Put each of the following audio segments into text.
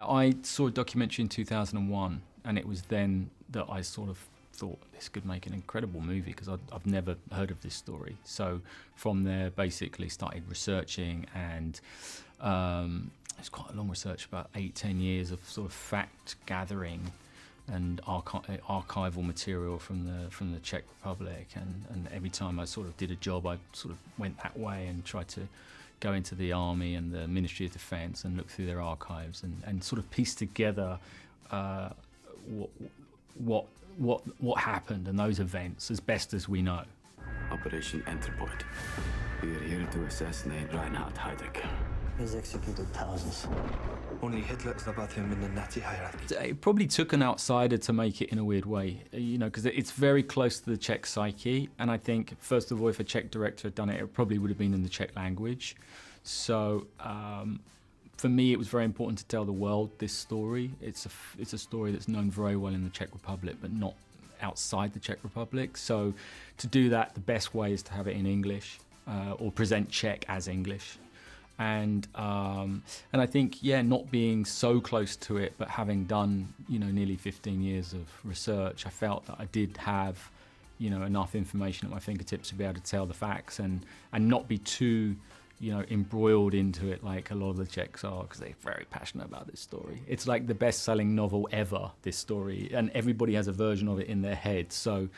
I saw a documentary in 2001, and it was then that I sort of thought this could make an incredible movie, because I've never heard of this story. So from there, basically started researching, and it's quite a long research, about 8-10 years of sort of fact gathering and archival material from the Czech Republic, and every time I sort of did a job, I sort of went that way and tried to go into the army and the Ministry of Defence and look through their archives and sort of piece together what happened and those events as best as we know. Operation Anthropoid. We are here to assassinate Reinhard Heydrich. He's executed thousands. Only Hitler is above him in the Nazi hierarchy. It probably took an outsider to make it in a weird way, you know, because it's very close to the Czech psyche. And I think, first of all, if a Czech director had done it, it probably would have been in the Czech language. So for me, it was very important to tell the world this story. It's a story that's known very well in the Czech Republic, but not outside the Czech Republic. So to do that, the best way is to have it in English, or present Czech as English. And I think, yeah, not being so close to it, but having done, you know, nearly 15 years of research, I felt that I did have, you know, enough information at my fingertips to be able to tell the facts and not be too, you know, embroiled into it like a lot of the Czechs are, because they're very passionate about this story. It's like the best-selling novel ever, this story, and everybody has a version of it in their head. So,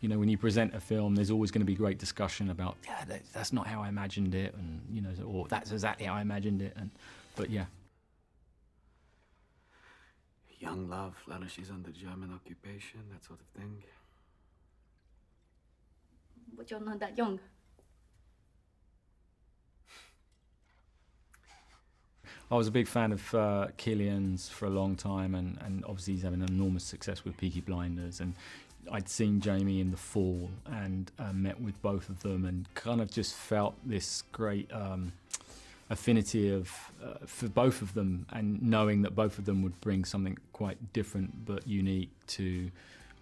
you know, when you present a film, there's always going to be great discussion about, yeah, that's not how I imagined it, and, you know, or that's exactly how I imagined it, but yeah. Young love flourishes under German occupation, that sort of thing. But you're not that young. I was a big fan of Cillian's for a long time, and obviously he's having enormous success with Peaky Blinders, and I'd seen Jamie in The Fall and met with both of them and kind of just felt this great affinity for both of them, and knowing that both of them would bring something quite different but unique to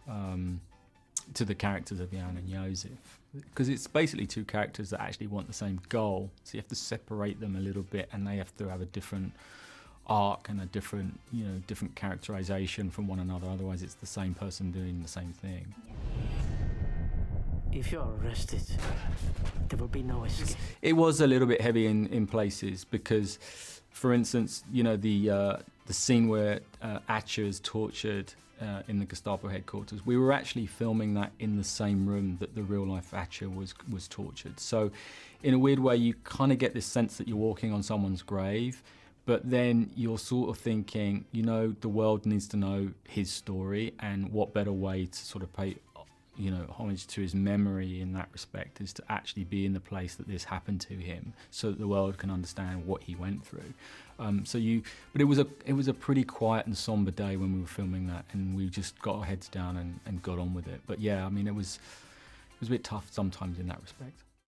the characters of Jan and Josef, because it's basically two characters that actually want the same goal, so you have to separate them a little bit, and they have to have a different arc and a different, you know, different characterization from one another, otherwise it's the same person doing the same thing. If you're arrested, there will be no escape. It was a little bit heavy in places, because, for instance, you know, the scene where Atcha is tortured in the Gestapo headquarters, we were actually filming that in the same room that the real-life Atcha was tortured. So, in a weird way, you kind of get this sense that you're walking on someone's grave, but then you're sort of thinking, you know, the world needs to know his story, and what better way to sort of pay, you know, homage to his memory in that respect is to actually be in the place that this happened to him, so that the world can understand what he went through. But it was a pretty quiet and somber day when we were filming that, and we just got our heads down and got on with it. But yeah, I mean, it was a bit tough sometimes in that respect.